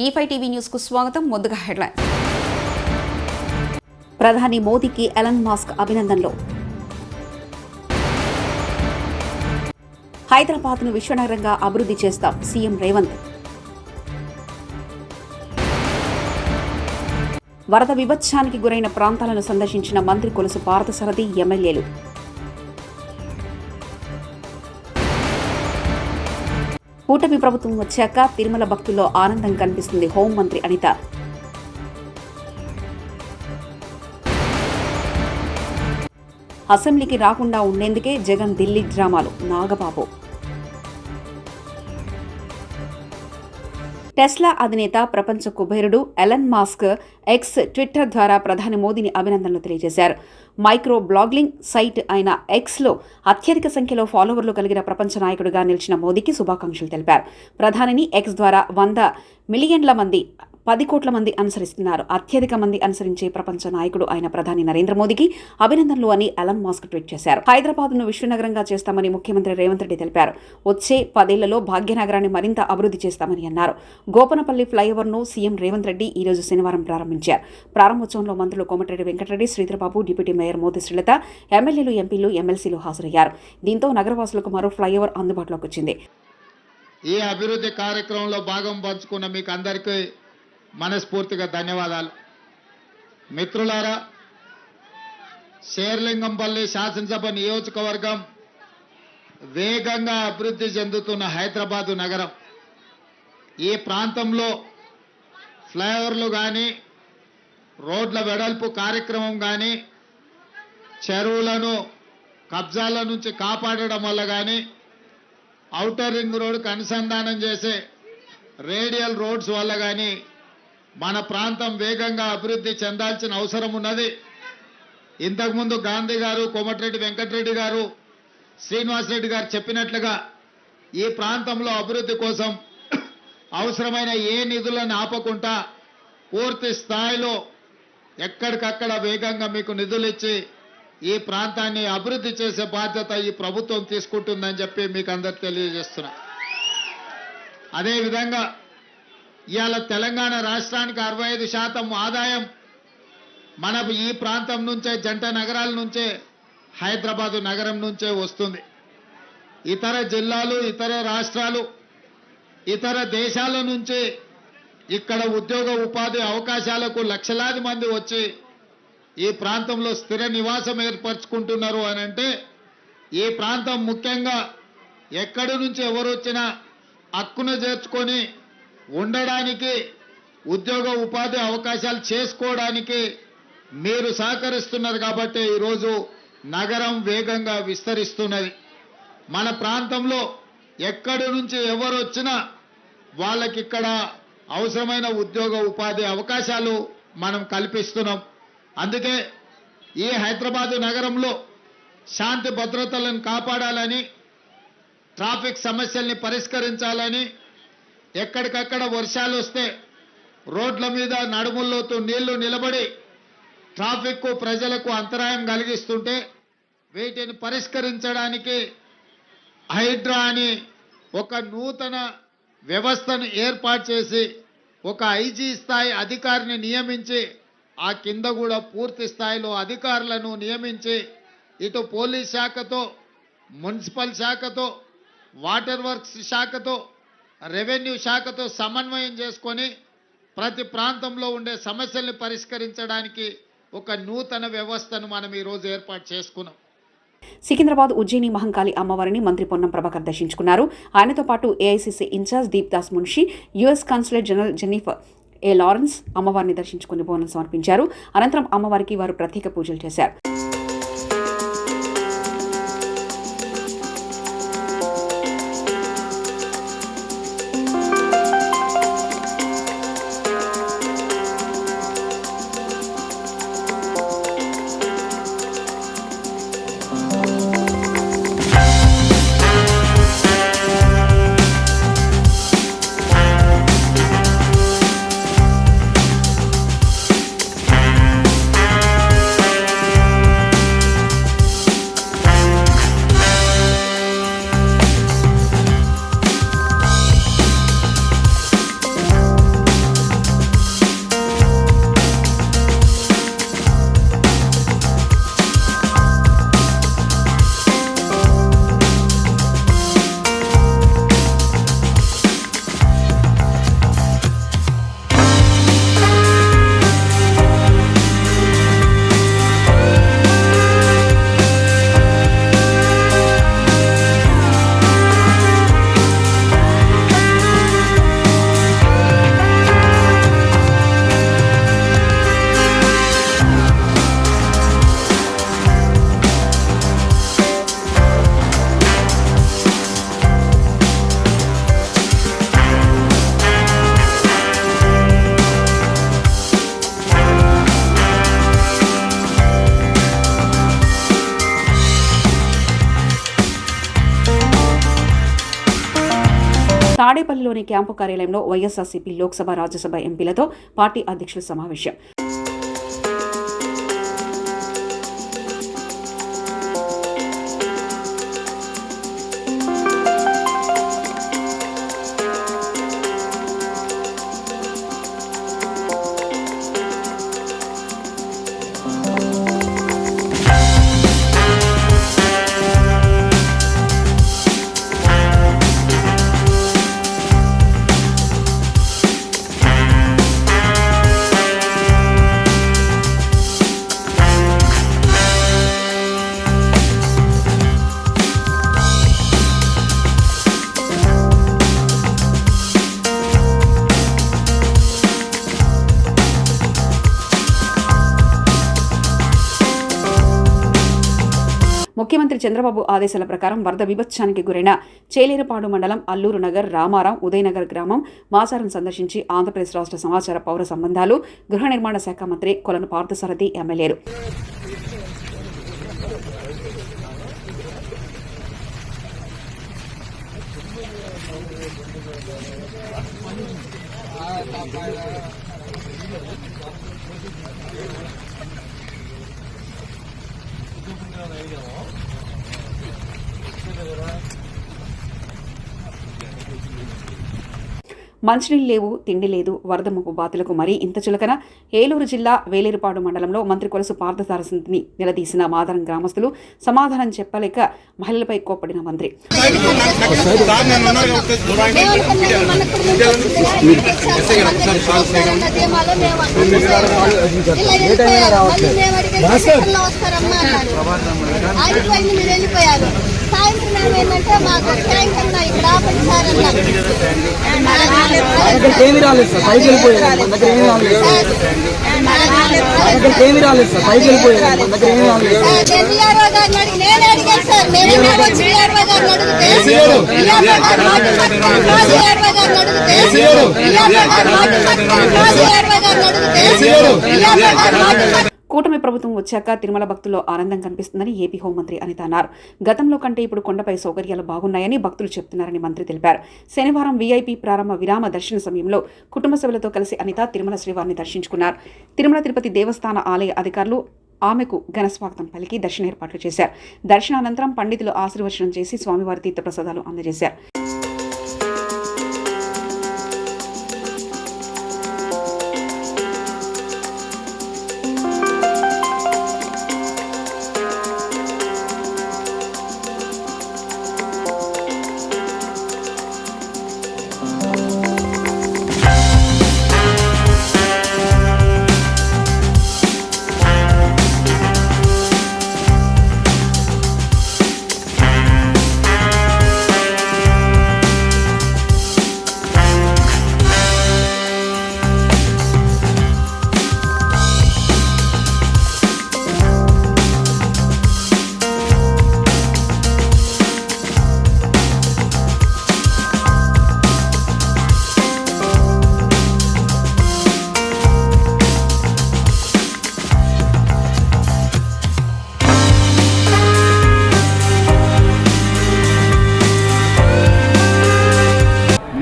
E5 TV news కు స్వాగతం. ముందుగా హెడ్లైన్స్. ప్రధాని మోదీకి ఎలన్ మాస్క్ అభినందనలు. హైదరాబాద్ను విశ్వనగరంగా అభివృద్ధి చేస్తాం సీఎం రేవంత్. వరద విభత్సానికి గురైన ప్రాంతాలను సందర్శించిన మంత్రి కొలుసు పార్థసారథి ఎమ్మెల్యేలు. కూటమి ప్రభుత్వం వచ్చాక తిరుమల భక్తుల్లో ఆనందం కనిపిస్తుంది హోంమంత్రి అనిత. అసెంబ్లీకి రాకుండా ఉండేందుకే జగన్ ఢిల్లీ డ్రామాలు నాగబాబు. టెస్లా అధినేత ప్రపంచ కుబేరుడు ఎలన్ మాస్క్ ఎక్స్ ట్విట్టర్ ద్వారా ప్రధాని మోదీని అభినందనలు తెలియజేశారు. మైక్రో బ్లాగింగ్ సైట్ అయిన ఎక్స్లో అత్యధిక సంఖ్యలో ఫాలోవర్లు కలిగిన ప్రపంచ నాయకుడిగా నిలిచిన మోదీకి శుభాకాంక్షలు తెలిపారు. ప్రధానిని ఎక్స్ ద్వారా 100 మిలియన్ల మంది 10 కోట్ల మంది అనుసరిస్తున్నారు. అత్యధిక మంది అనుసరించే ప్రపంచ నాయకుడు అయిన ప్రధాని నరేంద్ర మోదీకి అభినందనలు అని ఎలన్ మాస్క్ ట్వీట్ చేశారు. హైదరాబాద్ను విశ్వనగరంగా చేస్తామని ముఖ్యమంత్రి రేవంత్ రెడ్డి తెలిపారు. వచ్చే 10 ఏళ్లలో భాగ్యనగరాన్ని మరింత అభివృద్ధి చేస్తామని అన్నారు. గోపనపల్లి ఫ్లైఓవర్ను సీఎం రేవంత్ రెడ్డి ఈ రోజు శనివారం ప్రారంభించారు. ప్రారంభోత్సవంలో మంత్రులు కోమటిరెడ్డి వెంకటరెడ్డి, శ్రీధరబాబు, డిప్యూటీ మేయర్ మోతి శ్రీలత, ఎమ్మెల్యేలు, ఎంపీలు, ఎమ్మెల్సీలు హాజరయ్యారు. దీంతో నగరవాసులకు మరో ఫ్లైఓవర్ అందుబాటులోకి వచ్చింది. ఈ అభివృద్ధి కార్యక్రమంలో భాగం పంచుకున్న మీకు అందరికీ మనస్ఫూర్తిగా ధన్యవాదాలు. మిత్రులారా, శేర్లింగంపల్లి శాసనసభ నియోజకవర్గం వేగంగా అభివృద్ధి చెందుతున్న హైదరాబాదు నగరం. ఈ ప్రాంతంలో ఫ్లైఓవర్లు కానీ, రోడ్ల వెడల్పు కార్యక్రమం కానీ, చెరువులను కబ్జాల నుంచి కాపాడడం వల్ల కానీ, ఔటర్ రింగ్ రోడ్డుకు అనుసంధానం చేసే రేడియల్ రోడ్స్ వల్ల కానీ మన ప్రాంతం వేగంగా అభివృద్ధి చెందాల్సిన అవసరం ఉన్నది. ఇంతకుముందు గాంధీ గారు, కోమటిరెడ్డి వెంకటరెడ్డి గారు, శ్రీనివాసరెడ్డి గారు చెప్పినట్లుగా ఈ ప్రాంతంలో అభివృద్ధి కోసం అవసరమైన ఏ నిధులను ఆపకుండా పూర్తి స్థాయిలో ఎక్కడికక్కడ వేగంగా మీకు నిధులు ఇచ్చి ఈ ప్రాంతాన్ని అభివృద్ధి చేసే బాధ్యత ఈ ప్రభుత్వం తీసుకుంటుందని చెప్పి మీకు అందరికి తెలియజేస్తున్నా. అదేవిధంగా ఇవాళ తెలంగాణ రాష్ట్రానికి 65% ఆదాయం మన ఈ ప్రాంతం నుంచే, జంట నగరాల నుంచే, హైదరాబాదు నగరం నుంచే వస్తుంది. ఇతర జిల్లాలు, ఇతర రాష్ట్రాలు, ఇతర దేశాల నుంచి ఇక్కడ ఉద్యోగ ఉపాధి అవకాశాలకు లక్షలాది మంది వచ్చి ఈ ప్రాంతంలో స్థిర నివాసం ఏర్పరచుకుంటున్నారు అని అంటే ఈ ప్రాంతం ముఖ్యంగా ఎక్కడి నుంచి ఎవరు వచ్చినా హక్కును చేర్చుకొని ఉండడానికి, ఉద్యోగ ఉపాధి అవకాశాలు చేసుకోవడానికి మీరు సహకరిస్తున్నారు కాబట్టి ఈరోజు నగరం వేగంగా విస్తరిస్తున్నది. మన ప్రాంతంలో ఎక్కడి నుంచి ఎవరు వచ్చినా వాళ్ళకి ఇక్కడ అవసరమైన ఉద్యోగ ఉపాధి అవకాశాలు మనం కల్పిస్తున్నాం. అందుకే ఈ హైదరాబాదు నగరంలో శాంతి భద్రతలను కాపాడాలని, ట్రాఫిక్ సమస్యల్ని పరిష్కరించాలని, ఎక్కడికక్కడ వర్షాలు వస్తే రోడ్ల మీద నడుముల్లోతూ నీళ్లు నిలబడి ట్రాఫిక్ ప్రజలకు అంతరాయం కలిగిస్తుంటే వీటిని పరిష్కరించడానికి హైడ్రా అని ఒక నూతన వ్యవస్థను ఏర్పాటు చేసి ఒక ఐజీ స్థాయి అధికారిని నియమించి ఆ కింద కూడా పూర్తి స్థాయిలో అధికారులను నియమించి ఇటు పోలీస్ శాఖతో, మున్సిపల్ శాఖతో, వాటర్ వర్క్స్ శాఖతో, రెవెన్యూ శాఖతో సమన్వయం చేసుకొని ప్రతి ప్రాంతంలో ఉండే సమస్యల్ని పరిష్కరించడానికి ఒక నూతన వ్యవస్థను మనం ఈరోజు ఏర్పాటు చేసుకున్నాం. సికింద్రాబాద్ ఉజ్జయిని మహంకాళి అమ్మవారిని మంత్రి పొన్నం ప్రభాకర్ దర్శించుకున్నారు. ఆయనతో పాటు AICC in charge Deepdas Munshi, US consulate general Jennifer A Lawrence అమ్మవారిని దర్శించుకుని బోనం సమర్పించారు. అనంతరం అమ్మవారికి వారు ప్రత్యేక పూజలు చేశారు. తాడేపల్లిలోని క్యాంపు కార్యాలయంలో వైఎస్ఆర్సీపీ లోక్సభ రాజ్యసభ ఎంపీలతో పార్టీ అధ్యక్షుల సమావేశం. ముఖ్యమంత్రి చంద్రబాబు ఆదేశాల ప్రకారం వరద విభత్సానికి గురైన చేలేరుపాడు మండలం అల్లూరు నగర్, రామారం, ఉదయనగర్ గ్రామం మాసారం సందర్శించి ఆంధ్రప్రదేశ్ రాష్ట్ర సమాచార పౌర సంబంధాలు, గృహ నిర్మాణ శాఖ మంత్రి కొలను పార్థసారథి ఎమ్మెల్యేలు మంచినీళ్ళు లేవు, తిండి లేదు, వరద ముప్పు బాధితులకు మరీ ఇంత చులకన. ఏలూరు జిల్లా వేలేరుపాడు మండలంలో మంత్రి కొలుసు పార్థసారథిని నిలదీసిన మాదారం గ్రామస్తులు సమాధానం చెప్పలేక మహిళలపై కోప్పడిన మంత్రి. ఏమి రాలేదు సార్, పైకి వెళ్ళిపోయారు. మన దగ్గర ఏమి రాలేదు సార్, ఏమి రాలేదు సార్, పైకి వెళ్ళిపోయారు. మన దగ్గర ఏమి రాలేదు. కూటమి ప్రభుత్వం వచ్చాక తిరుమల భక్తుల్లో ఆనందం కనిపిస్తుందని ఏపీ హోంమంత్రి అనిత అన్నారు. గతంలో కంటే ఇప్పుడు కొండపై సౌకర్యాలు బాగున్నాయని భక్తులు చెబుతున్నారని మంత్రి తెలిపారు. శనివారం వీఐపీ ప్రారంభ విరామ దర్శన సమయంలో కుటుంబ సభ్యులతో కలిసి అనిత తిరుమల శ్రీవారిని దర్శించుకున్నారు. తిరుమల తిరుపతి దేవస్థాన ఆలయ అధికారులు ఆమెకు ఘనస్వాగతం పలికి దర్శన ఏర్పాట్లు చేశారు. దర్శనానంతరం పండితులు ఆశీర్వచనం చేసి స్వామివారి తీర్థప్రసాదాలు అందజేశారు.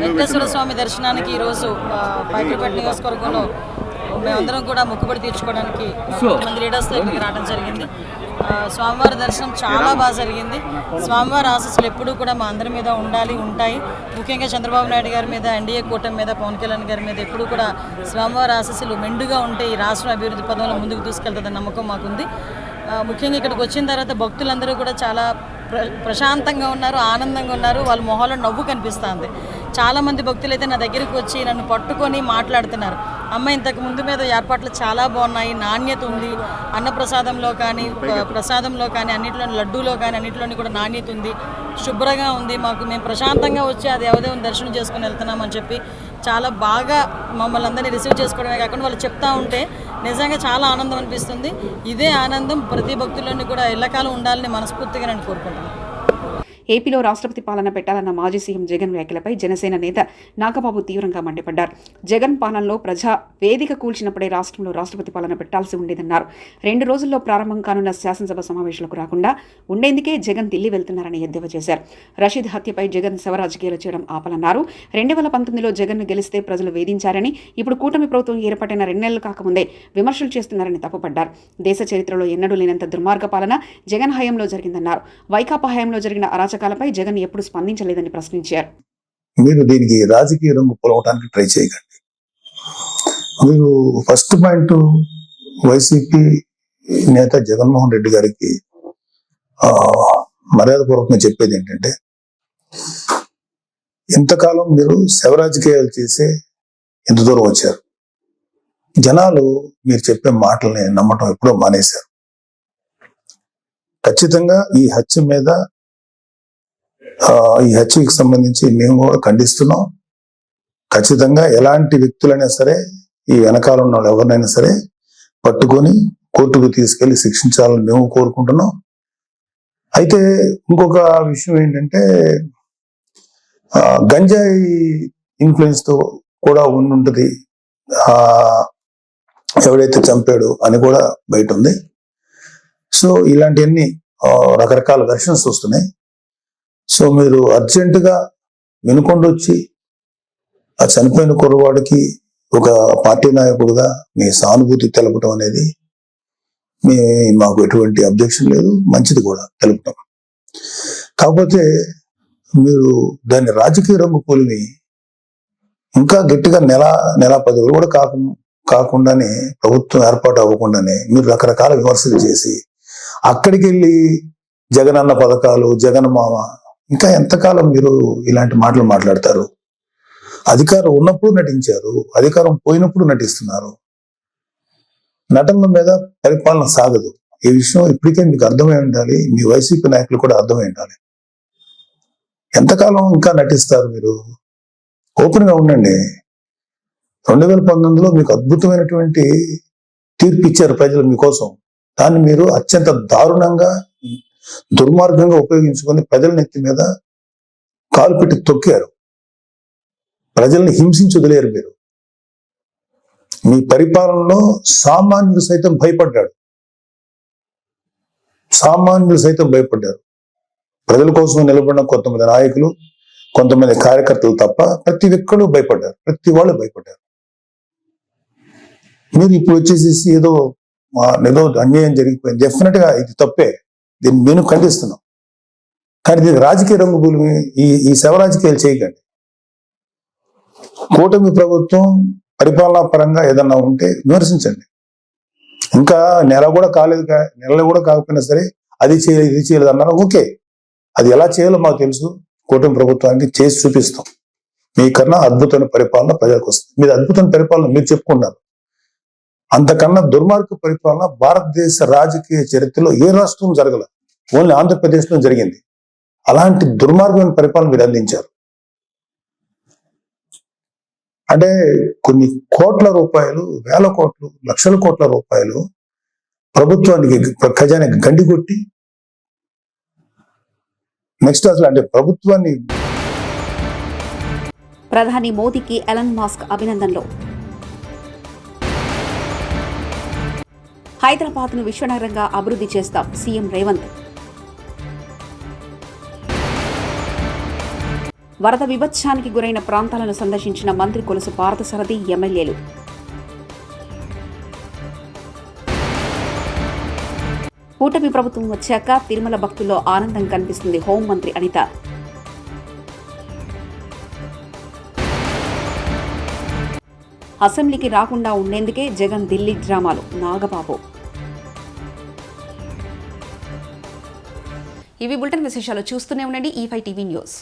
వెంకటేశ్వర స్వామి దర్శనానికి ఈరోజు పైకిపేట నియోజకవర్గంలో మేమందరం కూడా మొక్కుబడి తీర్చుకోవడానికి కొంతమంది లీడర్స్తో ఇక్కడికి రావడం జరిగింది. స్వామివారి దర్శనం చాలా బాగా జరిగింది. స్వామివారి ఆశీస్సులు ఎప్పుడూ కూడా మా అందరి మీద ఉంటాయి. ముఖ్యంగా చంద్రబాబు నాయుడు గారి మీద, ఎన్డీఏ కూటమి మీద, పవన్ కళ్యాణ్ గారి మీద ఎప్పుడూ కూడా స్వామివారి ఆశీస్సులు మెండుగా ఉంటే ఈ రాష్ట్రం అభివృద్ధి పదంలో ముందుకు తీసుకెళ్తుందన్న నమ్మకం మాకుంది. ముఖ్యంగా ఇక్కడికి వచ్చిన తర్వాత భక్తులందరూ కూడా చాలా ప్రశాంతంగా ఉన్నారు, ఆనందంగా ఉన్నారు. వాళ్ళ మొహాల్లో నవ్వు కనిపిస్తుంది. చాలామంది భక్తులు అయితే నా దగ్గరికి వచ్చి నన్ను పట్టుకొని మాట్లాడుతున్నారు. అమ్మ, ఇంతకు ముందు మీద ఏర్పాట్లు చాలా బాగున్నాయి, నాణ్యత ఉంది, అన్నప్రసాదంలో కానీ ప్రసాదంలో కానీ అన్నింటిలో, లడ్డూలో కానీ అన్నింటిలోని కూడా నాణ్యత ఉంది, శుభ్రంగా ఉంది. మేము ప్రశాంతంగా వచ్చి ఆ దేవదేవుని దర్శనం చేసుకుని వెళ్తున్నామని చెప్పి చాలా బాగా మమ్మల్ని అందరినీ రిసీవ్ చేసుకోవడమే కాకుండా వాళ్ళు చెప్తా ఉంటే నిజంగా చాలా ఆనందం అనిపిస్తుంది. ఇదే ఆనందం ప్రతి భక్తుల్లోని కూడా ఎల్లకాలం ఉండాలని మనస్ఫూర్తిగా నేను కోరుకుంటున్నాను. ఏపీలో రాష్ట్రపతి పాలన పెట్టాలన్న మాజీ సీఎం జగన్ వ్యాఖ్యలపై జనసేన నేత నాగబాబు తీవ్రంగా మండిపడ్డారు. జగన్ పాలనలో ప్రజా వేదిక కూల్చినప్పుడే రాష్ట్రంలో రాష్ట్రపతి పాలన పెట్టాల్సి ఉండేదన్నారు. 2 రోజుల్లో ప్రారంభం కానున్న శాసనసభ సమావేశాలకు రాకుండా ఉండేందుకే జగన్ ఢిల్లీ వెళ్తున్నారని ఎద్దేవా చేశారు. రషీద్ హత్యపై జగన్ శవ రాజకీయాలు చేయడం ఆపాలన్నారు. 2019లో జగన్ను గెలిస్తే ప్రజలు వేధించారని, ఇప్పుడు కూటమి ప్రభుత్వం ఏర్పడిన 2 నెలలు కాకముందే విమర్శలు చేస్తున్నారని తప్పుపడ్డారు. దేశ చరిత్రలో ఎన్నడూ లేనంత దుర్మార్గ పాలన జగన్ హయాంలో జరిగిందన్నారు. వైకాపా హయాంలో జరిగిన అరాచకాలపై జగన్ ఎప్పుడు స్పందించలేదని ప్రశ్నించారు. మీరు దీనికి రాజకీయ రంగు పొలవడానికి ట్రై చేయకండి. మీరు ఫస్ట్ పాయింట్, వైసీపీ నేత జగన్మోహన్ రెడ్డి గారికి మర్యాదపూర్వకంగా చెప్పేది ఏంటంటే, ఇంతకాలం మీరు శవ రాజకీయాలు చేసే ఎంత దూరం వచ్చారు. జనాలు మీరు చెప్పే మాటల్ని నమ్మటం ఎప్పుడో మానేశారు. ఖచ్చితంగా ఈ హత్యకి సంబంధించి మేము కూడా ఖండిస్తున్నాం. ఖచ్చితంగా ఎలాంటి వ్యక్తులైనా సరే, ఈ వెనకాల ఉన్న వాళ్ళు ఎవరినైనా సరే పట్టుకొని కోర్టుకు తీసుకెళ్లి శిక్షించాలని మేము కోరుకుంటున్నాం. అయితే ఇంకొక విషయం ఏంటంటే, గంజాయి ఇన్ఫ్లుయెన్స్ తో కూడా ఉండుంటది ఎవడైతే చంపాడు అని కూడా బయట ఉంది. సో ఇలాంటివన్నీ రకరకాల వెర్షన్స్ వస్తున్నాయి. సో మీరు అర్జెంటుగా వినుకొండొచ్చి ఆ చనిపోయిన కుర్రవాడికి ఒక పార్టీ నాయకుడుగా మీ సానుభూతి తెలపడం అనేది మాకు ఎటువంటి అబ్జెక్షన్ లేదు, మంచిది కూడా తెలుపటం. కాకపోతే మీరు దాన్ని రాజకీయ రంగు పోలిని ఇంకా గట్టిగా నెల 10 రోజులు కూడా కాకుండానే, ప్రభుత్వం ఏర్పాటు అవ్వకుండానే మీరు రకరకాల విమర్శలు చేసి అక్కడికి వెళ్ళి జగన్ అన్న పథకాలు, జగన్ మామ, ఇంకా ఎంతకాలం మీరు ఇలాంటి మాటలు మాట్లాడతారు? అధికారం ఉన్నప్పుడు నటించారు, అధికారం పోయినప్పుడు నటిస్తున్నారు. నటనల మీద పరిపాలన సాగదు. ఈ విషయం ఇప్పటికే మీకు అర్థమై ఉండాలి, మీ వైసీపీ నాయకులు కూడా అర్థమై ఉండాలి. ఎంతకాలం ఇంకా నటిస్తారు మీరు? ఓపెన్ గా ఉండండి. 2019లో మీకు అద్భుతమైనటువంటి తీర్పు ఇచ్చారు ప్రజలు మీకోసం. దాన్ని మీరు అత్యంత దారుణంగా, దుర్మార్గంగా ఉపయోగించుకొని ప్రజల నెత్తి మీద కాలు పెట్టి తొక్కారు. ప్రజల్ని హింసించి వదిలేరు మీరు. మీ పరిపాలనలో సామాన్యులు సైతం భయపడ్డారు. ప్రజల కోసం నిలబడిన కొంతమంది నాయకులు, కొంతమంది కార్యకర్తలు తప్ప ప్రతి ఒక్కరు భయపడ్డారు. ప్రతి వాళ్ళు భయపడ్డారు. మీరు ఇప్పుడు వచ్చేసేసి ఏదో అన్యాయం జరిగిపోయింది, డెఫినెట్ గా ఇది తప్పే, దీన్ని నేను ఖండిస్తున్నాం. కానీ దీనికి రాజకీయ రంగు భూమి, ఈ శవ రాజకీయాలు చేయకండి. కూటమి ప్రభుత్వం పరిపాలనా పరంగా ఏదన్నా ఉంటే విమర్శించండి. ఇంకా నెల కూడా కాకపోయినా సరే అది చేయలేదు, ఇది చేయలేదు అన్నారు. ఓకే, అది ఎలా చేయాలో మాకు తెలుసు. కూటమి ప్రభుత్వానికి చేసి చూపిస్తాం. మీకన్నా అద్భుతమైన పరిపాలన ప్రజలకు వస్తుంది. మీరు అద్భుతమైన పరిపాలన మీరు చెప్పుకున్నారు. అంతకన్నా దుర్మార్గ పరిపాలన భారతదేశ రాజకీయ చరిత్రలో ఏ రాష్ట్రం జరగల, ఓన్లీ ఆంధ్రప్రదేశ్ లో జరిగింది. అలాంటి దుర్మార్గమైన పరిపాలన మీరు అందించారు. అంటే కొన్ని కోట్ల రూపాయలు, వేల కోట్లు, లక్షల కోట్ల రూపాయలు ప్రభుత్వానికి, ఖజానాకి గండి కొట్టి, నెక్స్ట్ అసలు అంటే ప్రభుత్వాన్ని. ప్రధాని మోదీకి ఎలన్ మాస్క్ అభినందనలు. హైదరాబాద్ను విశ్వనగరంగా అభివృద్ధి చేస్తాం సీఎం రేవంత్. వరద విభత్సానికి గురైన ప్రాంతాలను సందర్శించిన మంత్రి కొలుసు పార్థసారథి, ఎమ్మెల్యేలు. కూటమి ప్రభుత్వం వచ్చాక తిరుమల భక్తుల్లో ఆనందం కనిపిస్తుంది హోంమంత్రి అనిత. అసెంబ్లీకి రాకుండా ఉండేందుకే జగన్ ఢిల్లీ డ్రామాలు, నాగబాబు. ఇవి బులెటిన్ విశేషాలు. చూస్తూనే ఉండండి E5 టీవీ న్యూస్.